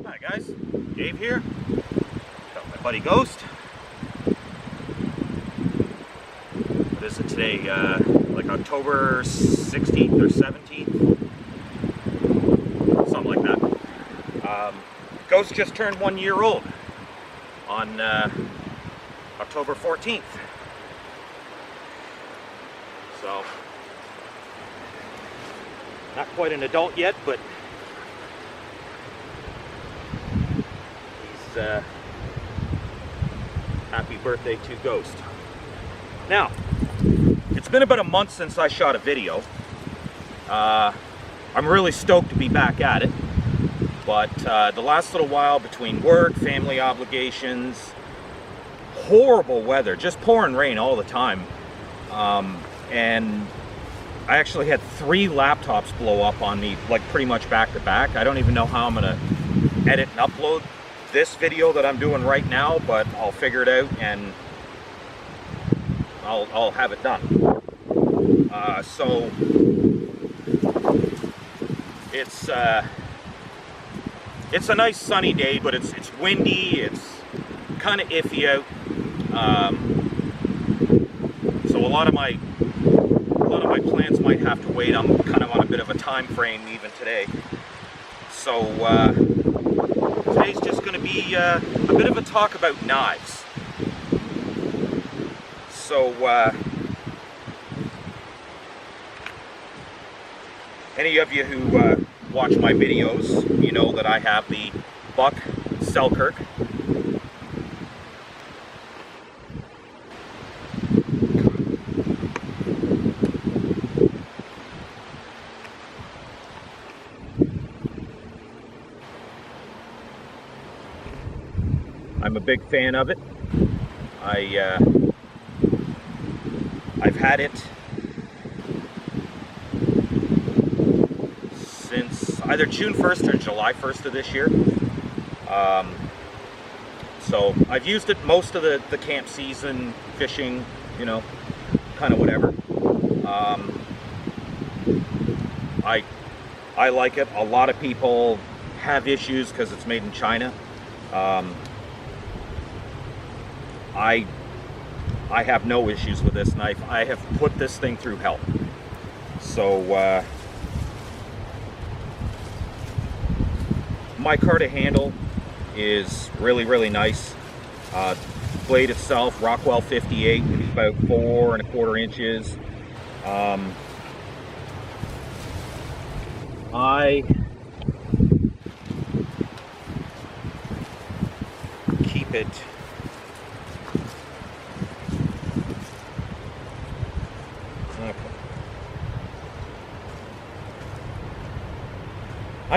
Hi guys, Dave here. Got my buddy Ghost. What is it today? Like October 16th or 17th? Something like that. Ghost just turned 1 year old on October 14th. So, not quite an adult yet, but happy birthday to Ghost. Now, it's been about a month since I shot a video. I'm really stoked to be back at it, but the last little while between work, family obligations, horrible weather, just pouring rain all the time, and I actually had 3 laptops blow up on me, like pretty much back to back. I don't even know how I'm gonna edit and upload this video that I'm doing right now, but I'll figure it out and I'll have it done. So it's a nice sunny day, but it's windy. It's kind of iffy out. So a lot of my plans might have to wait. I'm kind of on a bit of a time frame even today. So today's just going to be a bit of a talk about knives. So any of you who watch my videos, you know that I have the Buck Selkirk. I'm a big fan of it. I've had it since either June 1st or July 1st of this year. So I've used it most of the camp season, fishing, you know, kind of whatever. I like it. A lot of people have issues because it's made in China. I have no issues with this knife. I have put this thing through hell. So my micarta handle is really nice. Blade itself, Rockwell 58, it's about 4 1/4 inches. I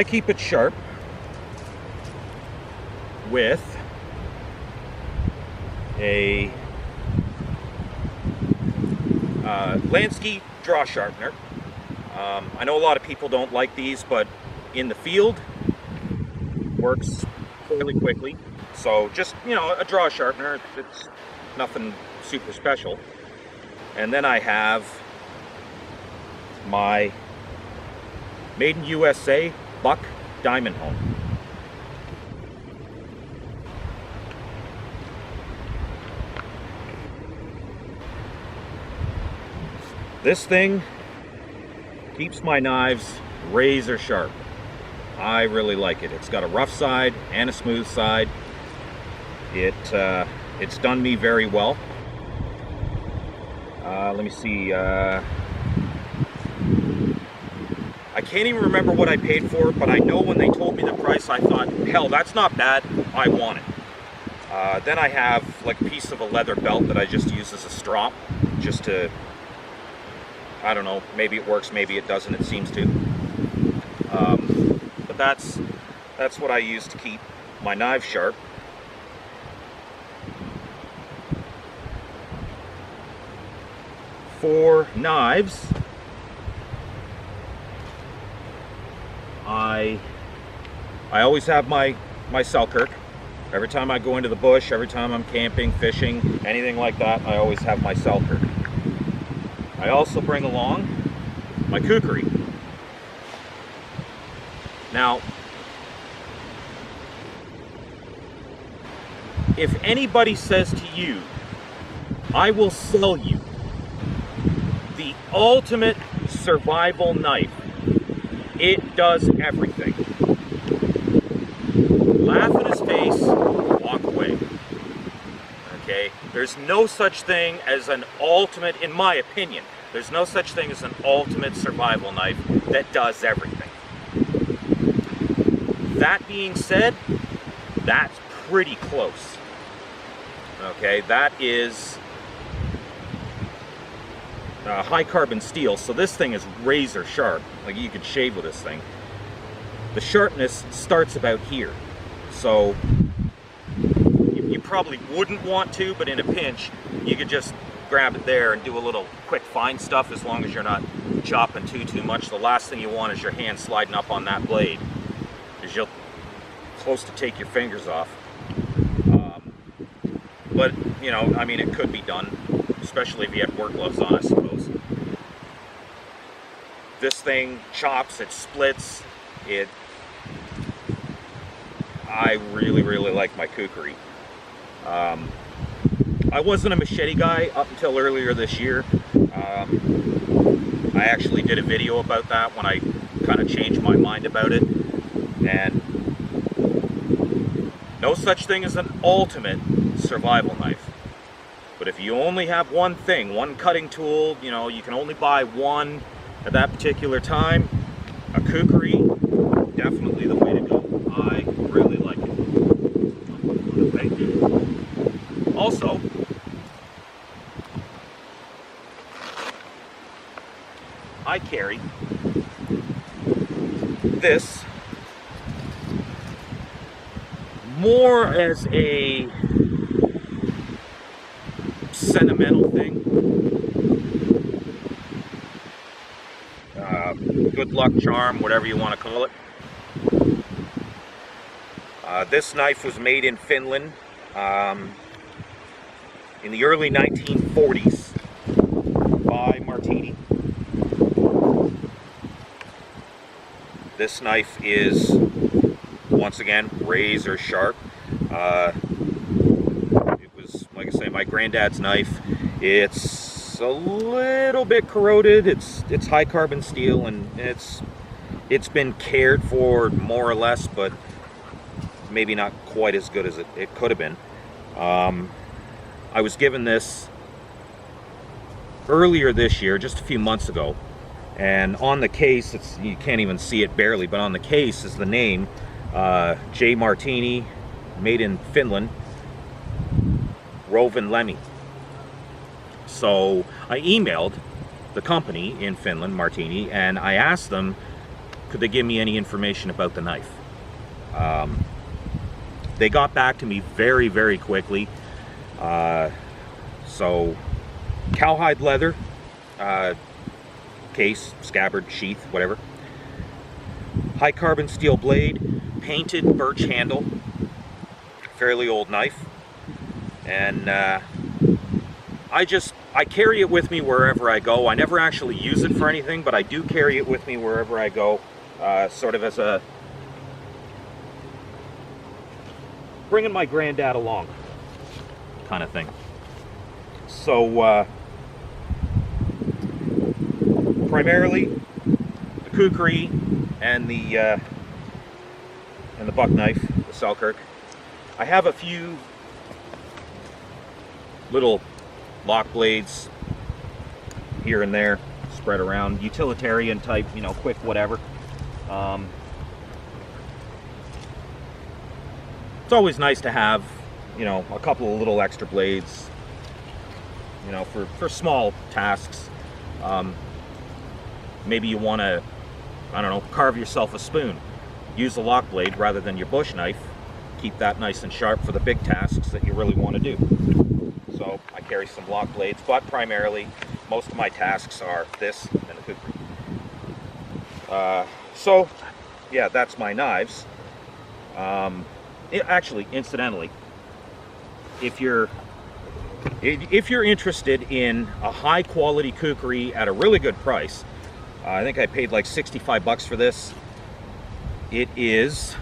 keep it sharp with a Lansky draw sharpener. I know a lot of people don't like these, but in the field works fairly quickly. So just, you know, a draw sharpener, it's nothing super special. And then I have my Made in USA Buck Diamond Home. This thing keeps my knives razor sharp. I really like it. It's got a rough side and a smooth side. It's done me very well. Let me see. I can't even remember what I paid for it, but I know when they told me the price, I thought, hell, that's not bad. I want it. Then I have like a piece of a leather belt that I just use as a strop, just to, I don't know, maybe it works, maybe it doesn't, it seems to. But that's what I use to keep my knives sharp. For knives, I always have my Selkirk. Every time I go into the bush, every time I'm camping, fishing, anything like that, I always have my Selkirk. I also bring along my kukri. Now, if anybody says to you, I will sell you the ultimate survival knife, it does everything. Laugh in his face, walk away. Okay? There's no such thing as an ultimate, in my opinion, there's no such thing as an ultimate survival knife that does everything. That being said, that's pretty close. Okay, that is high carbon steel, so this thing is razor sharp. Like, you could shave with this thing. The sharpness starts about here, so you probably wouldn't want to, but in a pinch you could just grab it there and do a little quick fine stuff, as long as you're not chopping too much. The last thing you want is your hand sliding up on that blade, because you'll close to take your fingers off. But you know, I mean, it could be done, especially if you had work gloves on, I suppose. This thing chops, it splits, I really like my kukri. I wasn't a machete guy up until earlier this year. I actually did a video about that when I kind of changed my mind about it. And no such thing as an ultimate survival knife. But if you only have one thing, one cutting tool, you know, you can only buy one at that particular time, a kukri, definitely the way to go. I really like it. Also, I carry this more as a sentimental thing. Good luck charm, whatever you want to call it. This knife was made in Finland in the early 1940s by Martini. This knife is, once again, razor sharp. It was, like I say, my granddad's knife. It's a little bit corroded. It's high carbon steel, and it's been cared for more or less, but maybe not quite as good as it could have been. I was given this earlier this year, just a few months ago, and on the case, you can't even see it barely, but on the case is the name, J. Martini, made in Finland, Rovaniemi. So I emailed the company in Finland, Martini, and I asked them, could they give me any information about the knife? They got back to me very quickly. So cowhide leather, case, scabbard, sheath, whatever. High carbon steel blade, painted birch handle, fairly old knife. And I carry it with me wherever I go. I never actually use it for anything, but I do carry it with me wherever I go, sort of as a bringing my granddad along kind of thing. So primarily the kukri and the buck knife, the Selkirk. I have a few little lock blades here and there spread around, utilitarian type, you know, quick whatever. It's always nice to have, you know, a couple of little extra blades, you know, for small tasks. Maybe you want to, I don't know, carve yourself a spoon. Use a lock blade rather than your bush knife. Keep that nice and sharp for the big tasks that you really want to do. So I carry some lock blades, but primarily most of my tasks are this and the kukri. So yeah, that's my knives. Actually, incidentally, if you're interested in a high quality kukri at a really good price, I think I paid like 65 bucks for this. It is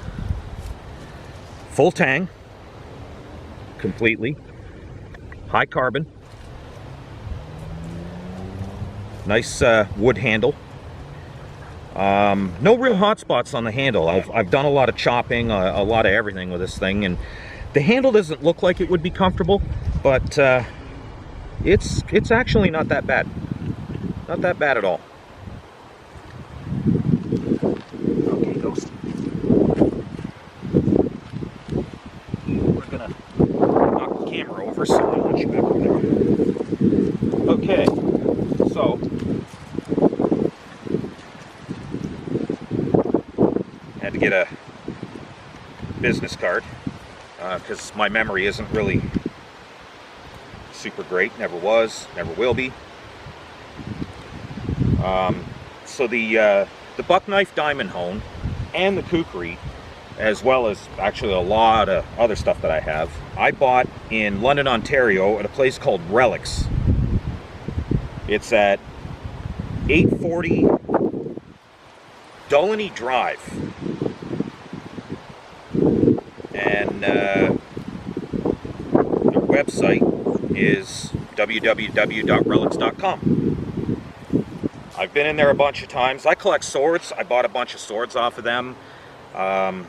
full tang, completely. High carbon. Nice wood handle. No real hot spots on the handle. I've done a lot of chopping, a lot of everything with this thing, and the handle doesn't look like it would be comfortable, but it's actually not that bad. Not that bad at all. Okay, Ghost. We're gonna knock the camera over, so I'll let you back over there. Okay, so had to get a business card because my memory isn't really super great. Never was, never will be. So the buck knife diamond hone and the kukri, as well as actually a lot of other stuff that I have, I bought in London, Ontario at a place called Relics. It's at 840 Dullany Drive. And their website is www.relics.com. I've been in there a bunch of times. I collect swords. I bought a bunch of swords off of them. I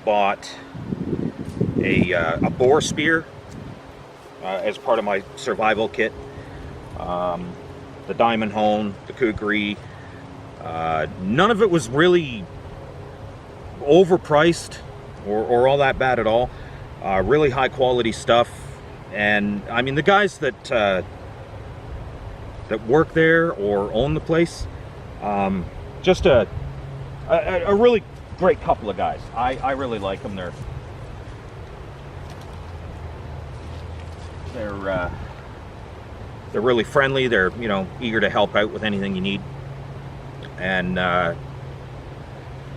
bought a boar spear as part of my survival kit. The diamond hone, the kukri. None of it was really overpriced or all that bad at all. Really high quality stuff. And I mean, the guys that work there or own the place, just a really great couple of guys. I really like them. They're really friendly. They're, you know, eager to help out with anything you need. And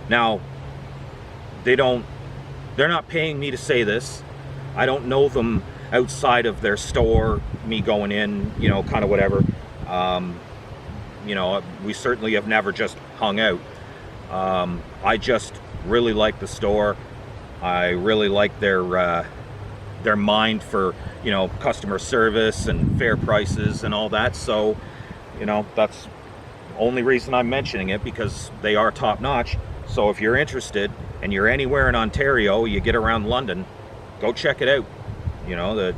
now they're not paying me to say this. I don't know them outside of their store, me going in, you know, kind of whatever. You know, we certainly have never just hung out. I just really like the store. I really like their mind for, you know, customer service and fair prices and all that. So, you know, that's the only reason I'm mentioning it, because they are top notch. So if you're interested and you're anywhere in Ontario, you get around London, go check it out. You know, the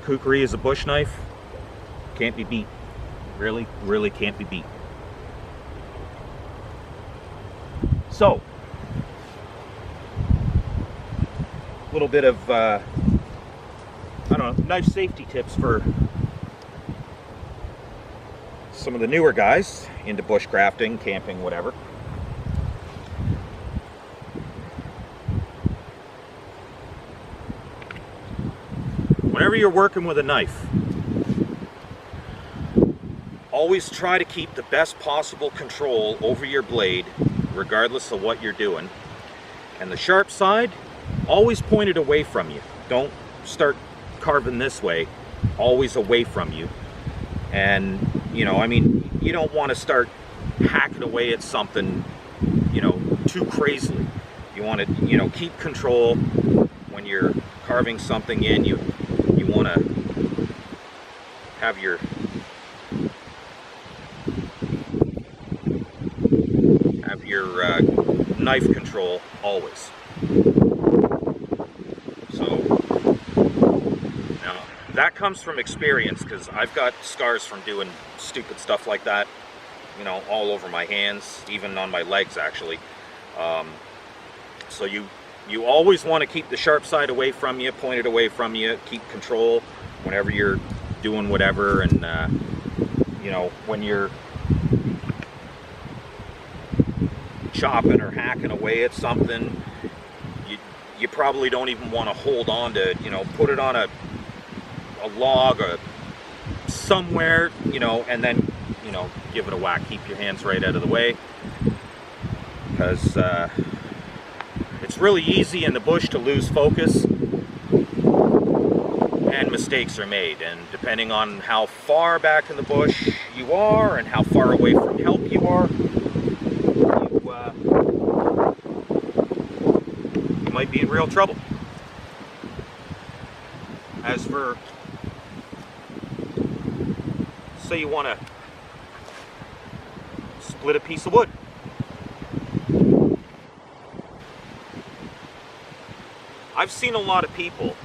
kukri is a bush knife. Can't be beat. Really, really can't be beat. So, a little bit of, I don't know, knife safety tips for some of the newer guys into bushcrafting, camping, whatever. Whenever you're working with a knife, always try to keep the best possible control over your blade, regardless of what you're doing. And the sharp side, always point it away from you. Don't start carving this way, always away from you. And, you know, I mean, you don't want to start hacking away at something, you know, too crazily. You want to, you know, keep control when you're carving something in. You want to have your knife control always. So now that comes from experience, because I've got scars from doing stupid stuff like that, you know, all over my hands, even on my legs actually. So you always want to keep the sharp side away from you, point it away from you, keep control whenever you're doing whatever. And you know, when you're chopping or hacking away at something, you probably don't even want to hold on to, you know, put it on a log or somewhere, you know, and then, you know, give it a whack. Keep your hands right out of the way, because it's really easy in the bush to lose focus and mistakes are made. And depending on how far back in the bush you are and how far away from help you are, you might be in real trouble. as for, say you want to split a piece of wood. I've seen a lot of people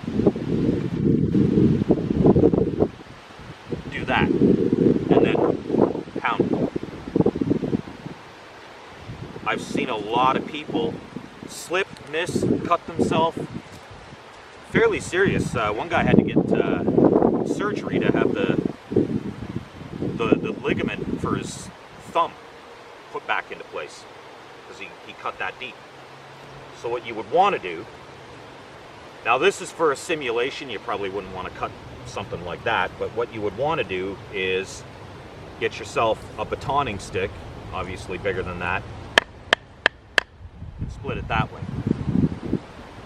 do that and then pound it. I've seen a lot of people slip, miss, cut themselves. Fairly serious. One guy had to get surgery to have the ligament for his thumb put back into place because he cut that deep. So what you would want to do, now this is for a simulation, you probably wouldn't want to cut something like that, but what you would want to do is get yourself a batoning stick, obviously bigger than that, and split it that way.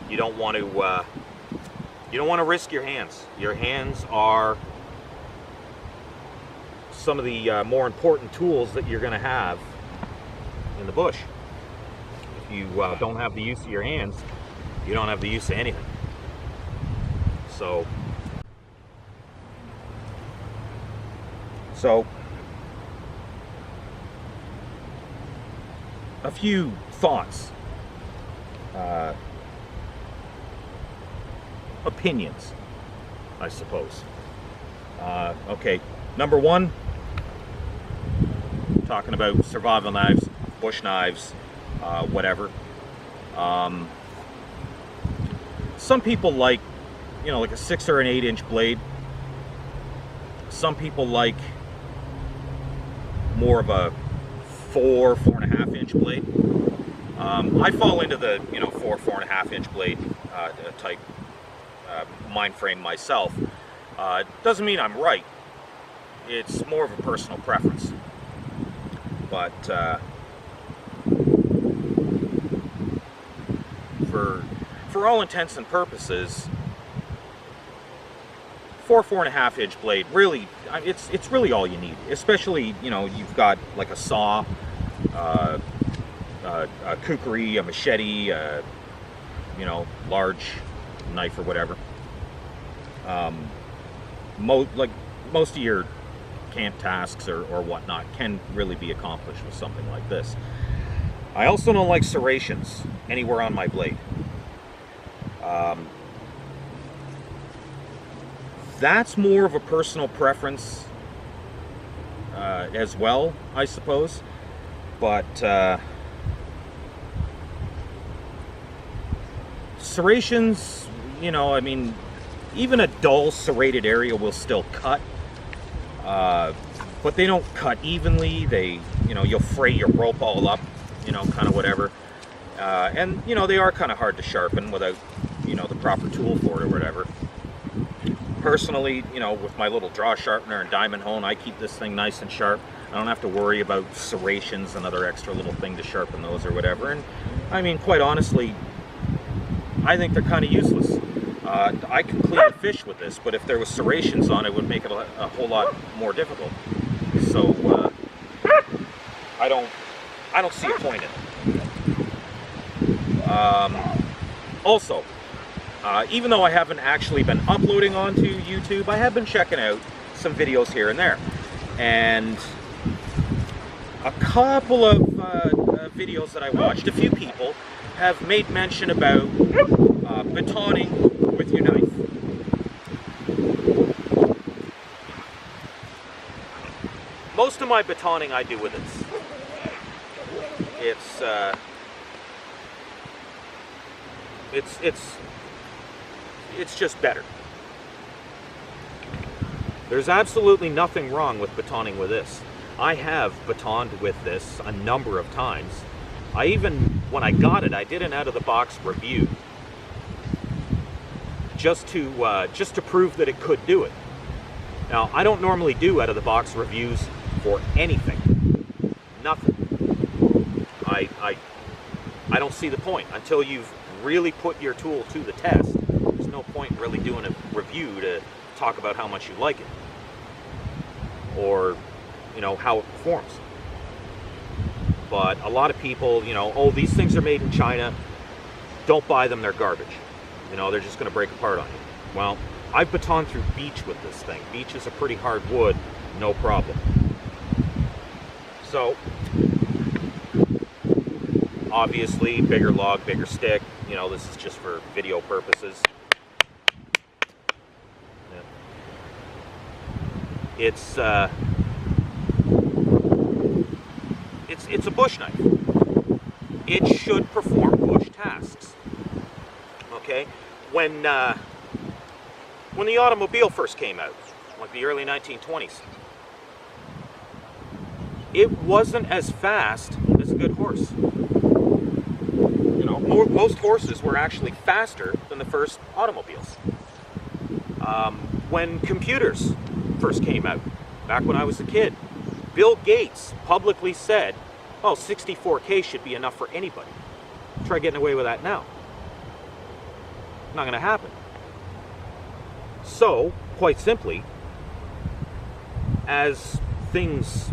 You don't want to risk your hands. Your hands are some of the more important tools that you're going to have in the bush. If you don't have the use of your hands, you don't have the use of anything. So a few thoughts, opinions, I suppose. Okay, number one, talking about survival knives, bush knives, whatever. Some people like, like a 6 or an 8-inch blade. Some people like more of a 4.5-inch blade. I fall into the 4.5-inch blade type mind frame myself. Doesn't mean I'm right. It's more of a personal preference. But for all intents and purposes, 4.5-inch blade, really, it's really all you need. Especially, you've got like a saw, a kukri, a machete, large knife or whatever. Most of your camp tasks or whatnot can really be accomplished with something like this. I also don't like serrations anywhere on my blade. That's more of a personal preference as well, I suppose. But serrations, even a dull serrated area will still cut. But they don't cut evenly. You'll fray your rope all up, kind of whatever. And, they are kind of hard to sharpen without, the proper tool for it or whatever. Personally, with my little draw sharpener and diamond hone, I keep this thing nice and sharp. I don't have to worry about serrations, another extra little thing to sharpen those or whatever. And, quite honestly, I think they're kind of useless. I can clean fish with this, but if there was serrations on it, would make it a whole lot more difficult. So I don't see a point in it. Also, even though I haven't actually been uploading onto YouTube, I have been checking out some videos here and there, and a couple of videos that I watched, a few people have made mention about batoning with your knife. Most of my batoning I do with this. It's just better. There's absolutely nothing wrong with batoning with this. I have batoned with this a number of times. When I got it, I did an out-of-the-box review just to prove that it could do it. Now, I don't normally do out-of-the-box reviews for anything. Nothing. I don't see the point. Until you've really put your tool to the test, there's no point really doing a review to talk about how much you like it. Or, how it performs. But a lot of people, oh, these things are made in China. Don't buy them, they're garbage. They're just going to break apart on you. Well, I've batoned through beech with this thing. Beech is a pretty hard wood, no problem. So, obviously, bigger log, bigger stick. You know, this is just for video purposes. Yeah. It's a bush knife. It should perform bush tasks. Okay, when the automobile first came out, like the early 1920s, it wasn't as fast as a good horse. You know, most horses were actually faster than the first automobiles. When computers first came out, back when I was a kid, Bill Gates publicly said, oh, 64K should be enough for anybody. Try getting away with that now. Not going to happen. So, quite simply, as things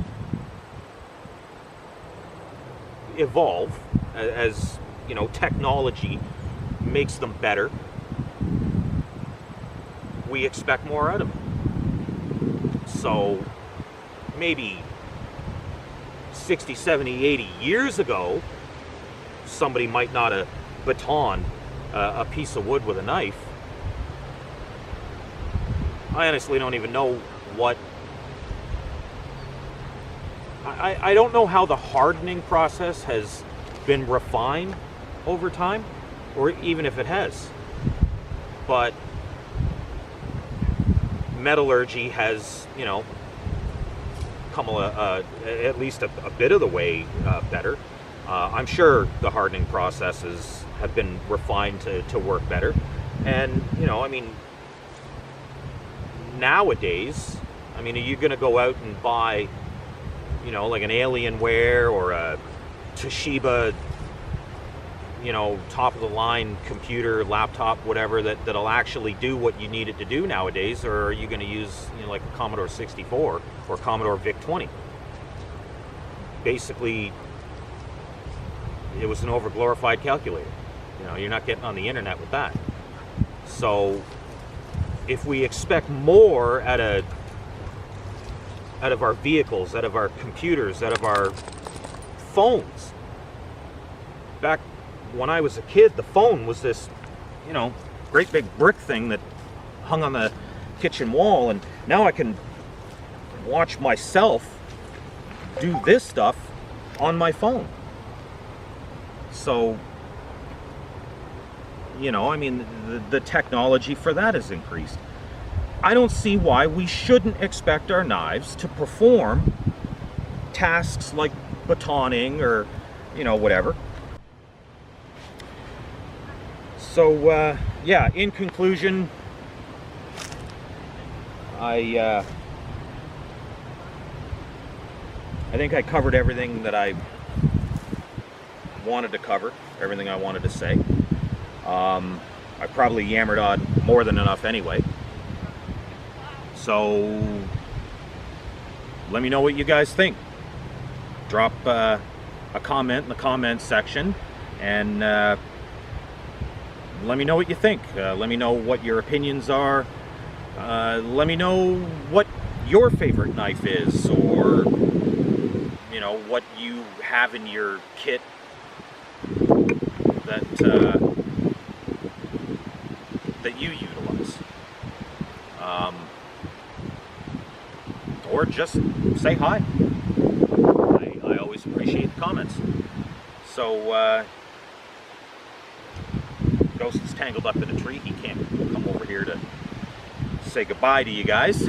evolve, as you know, technology makes them better, we expect more out of them. So maybe 60, 70, 80 years ago, somebody might not have batoned a piece of wood with a knife. I honestly don't even know what... I don't know how the hardening process has been refined over time, or even if it has. But metallurgy has, you know, come at least a bit of the way better. I'm sure the hardening processes have been refined to work better. And, you know, I mean, nowadays, I mean, are you going to go out and buy, you know, like an Alienware or a Toshiba, you know, top of the line computer, laptop, whatever, that'll actually do what you need it to do nowadays? Or are you going to use, you know, like a Commodore 64 or Commodore VIC-20? Basically, it was an overglorified calculator. You know, you're not getting on the internet with that. So if we expect more out of our vehicles, out of our computers, out of our phones, back when I was a kid, the phone was this, you know, great big brick thing that hung on the kitchen wall, and now I can watch myself do this stuff on my phone. So, you know, I mean, the technology for that has increased. I don't see why we shouldn't expect our knives to perform tasks like batoning or, you know, whatever. So, yeah, in conclusion, I think I covered everything that I wanted to cover, everything I wanted to say. I probably yammered on more than enough anyway. So let me know what you guys think. Drop a comment in the comments section, and let me know what you think. Let me know what your opinions are. Let me know what your favorite knife is, or, you know, what you have in your kit that you utilize. Or just say hi. I always appreciate the comments. So, Ghost is tangled up in a tree. He can't come over here to say goodbye to you guys.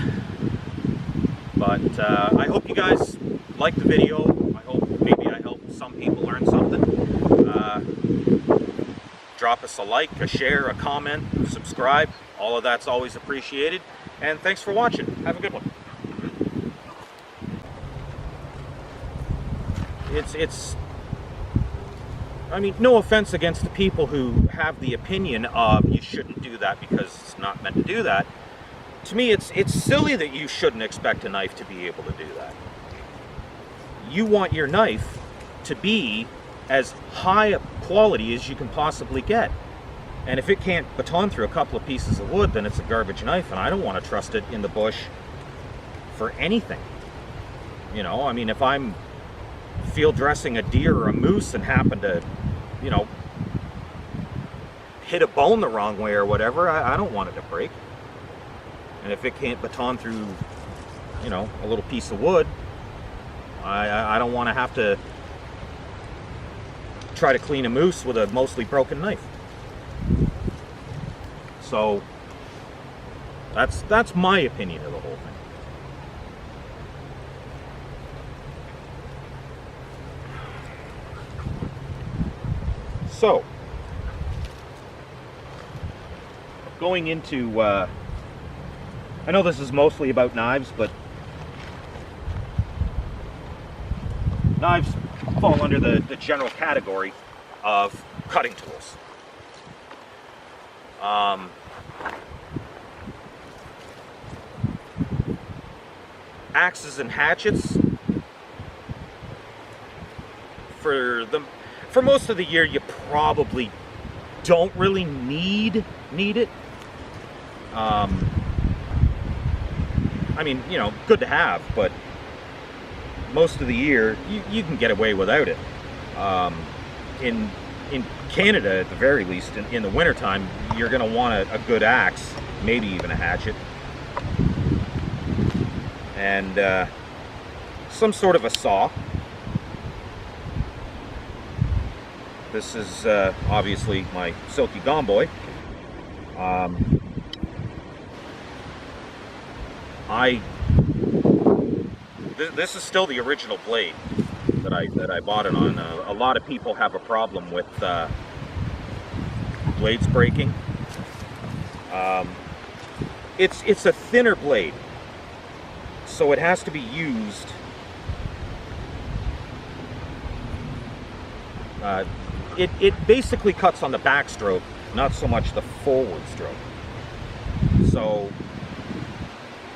But I hope you guys liked the video. I hope maybe I helped some people learn something. Drop us a like, a share, a comment, subscribe. All of that's always appreciated. And thanks for watching. Have a good one. I mean, no offense against the people who have the opinion of you shouldn't do that because it's not meant to do that. To me, it's silly that you shouldn't expect a knife to be able to do that. You want your knife to be as high a quality as you can possibly get. And if it can't baton through a couple of pieces of wood, then it's a garbage knife, and I don't want to trust it in the bush for anything. You know, I mean, if I'm field dressing a deer or a moose and happen to, you know, hit a bone the wrong way or whatever, I don't want it to break. And if it can't baton through, you know, a little piece of wood, I don't want to have to try to clean a moose with a mostly broken knife. So that's my opinion of the whole thing. So, going into, I know this is mostly about knives, but knives fall under the general category of cutting tools. Axes and hatchets, for most of the year, you probably don't really need it. I mean, you know, good to have, but most of the year you can get away without it. In Canada, at the very least, in the wintertime, you're going to want a good axe, maybe even a hatchet, and some sort of a saw. This is obviously my Silky Gomboy. This is still the original blade that I bought it on. A lot of people have a problem with blades breaking. It's a thinner blade, so it has to be used it basically cuts on the backstroke, not so much the forward stroke. So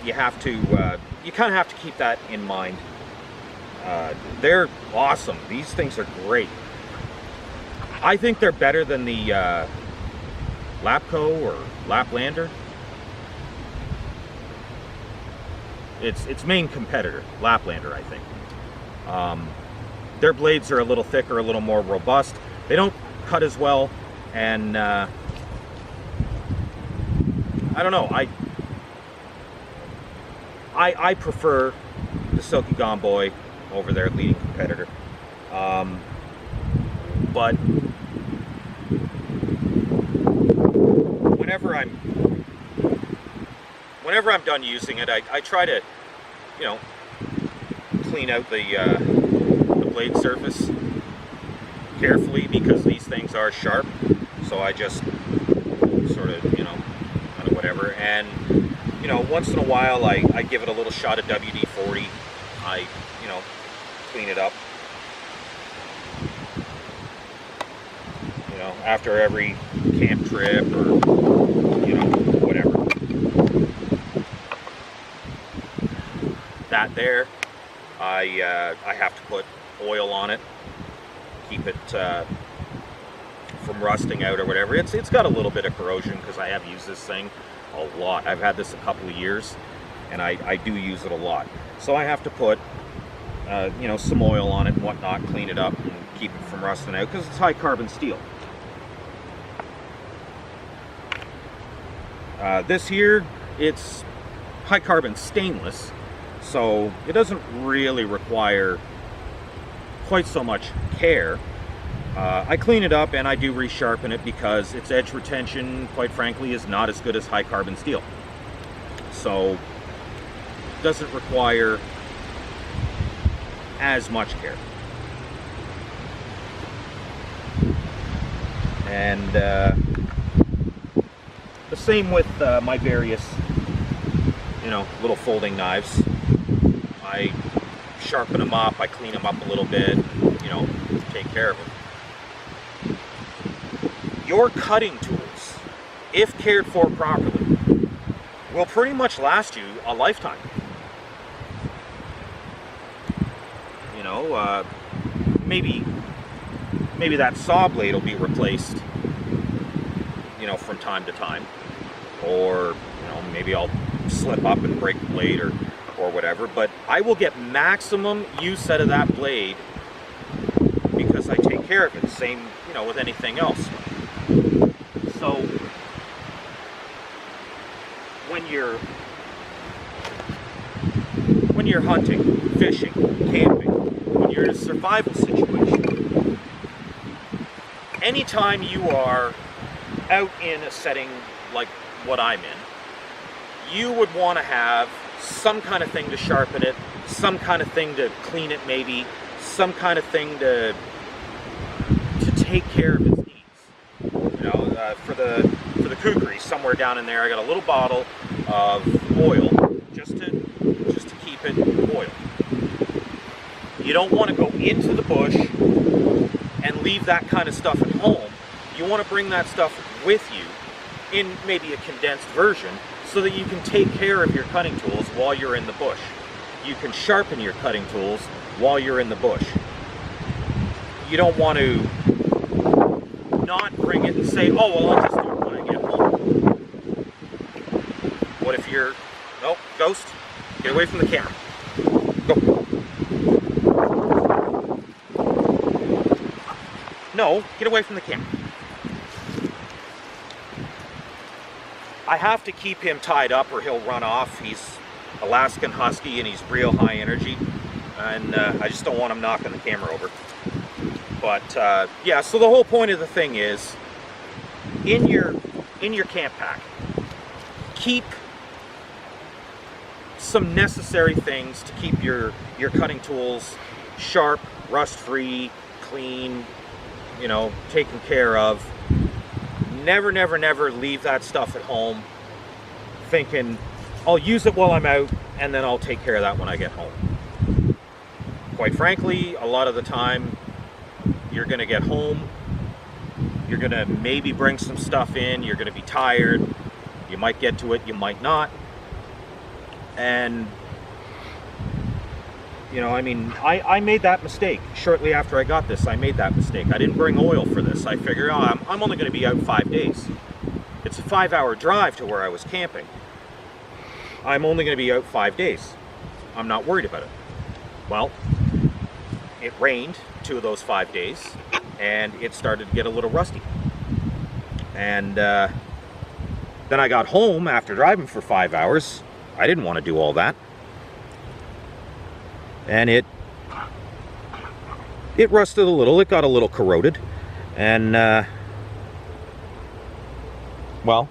you have to you kind of have to keep that in mind. They're awesome. These things are great. I think they're better than the Lapco or Laplander. Its main competitor, Laplander, I think. Their blades are a little thicker, a little more robust. They don't cut as well, and I don't know. I prefer the Silky Gomboy over their leading competitor. But whenever I'm done using it, I try to, you know, clean out the blade surface carefully, because these things are sharp. So I just sort of, you know, kind of whatever. And, you know, once in a while I give it a little shot of WD-40. I, you know, clean it up. You know, after every camp trip or, you know, whatever. That there, I have to put oil on it, keep it from rusting out or whatever. It's got a little bit of corrosion because I have used this thing a lot. I've had this a couple of years, and I do use it a lot. So I have to put you know, some oil on it and whatnot, clean it up and keep it from rusting out, because it's high carbon steel. This here, it's high carbon stainless, so it doesn't really require quite so much care. I clean it up and I do resharpen it because its edge retention, quite frankly, is not as good as high carbon steel. So it doesn't require as much care. And the same with my various, you know, little folding knives. I sharpen them up, I clean them up a little bit, you know, take care of them. Your cutting tools, if cared for properly, will pretty much last you a lifetime. You know, maybe that saw blade will be replaced, you from time to time, or maybe I'll slip up and break the blade or whatever, but I will get maximum use out of that blade because I take care of it. Same, with anything else. So when you're hunting, fishing, camping, when you're in a survival situation, anytime you are out in a setting like what I'm in, you would want to have some kind of thing to sharpen it, some kind of thing to clean it maybe, some kind of thing to take care of its needs. For the kukri, somewhere down in there, I got a little bottle of oil just to keep it oiled. You don't want to go into the bush and leave that kind of stuff at home. You want to bring that stuff with you in maybe a condensed version so that you can take care of your cutting tools while you're in the bush. You can sharpen your cutting tools while you're in the bush. You don't want to not bring it and say, oh, well, I'll just do it when I get home. What if you're, nope, ghost, get away from the camera. Go. No, get away from the camera. I have to keep him tied up or he'll run off. He's Alaskan Husky and he's real high energy, and I just don't want him knocking the camera over. But yeah, so the whole point of the thing is, in your camp pack, keep some necessary things to keep your cutting tools sharp, rust-free, clean, taken care of. Never, never, never leave that stuff at home thinking, I'll use it while I'm out and then I'll take care of that when I get home. Quite frankly, a lot of the time, you're going to get home, you're going to maybe bring some stuff in, you're going to be tired, you might get to it, you might not. And, I made that mistake. Shortly after I got this, I made that mistake. I didn't bring oil for this. I figured, I'm only going to be out 5 days. It's a 5-hour drive to where I was camping. I'm only going to be out 5 days. I'm not worried about it. Well, it rained 2 of those 5 days, and it started to get a little rusty. And then I got home after driving for 5 hours. I didn't want to do all that. And it rusted a little, it got a little corroded, and well,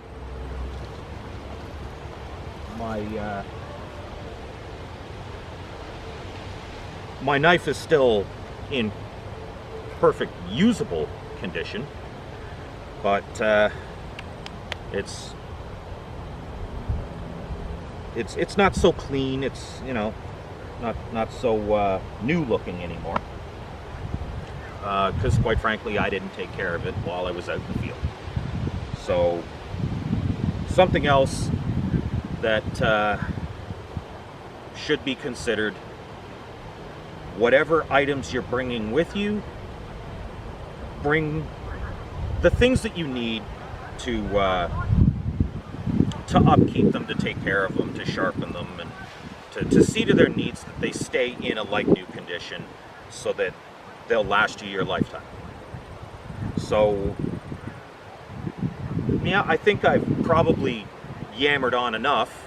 my knife is still in perfect usable condition, but it's not so clean. It's not so new looking anymore, because quite frankly I didn't take care of it while I was out in the field. So something else that should be considered: whatever items you're bringing with you, bring the things that you need to upkeep them, to take care of them, to sharpen them, and to see to their needs that they stay in a like-new condition so that they'll last you your lifetime. So, yeah, I think I've probably yammered on enough.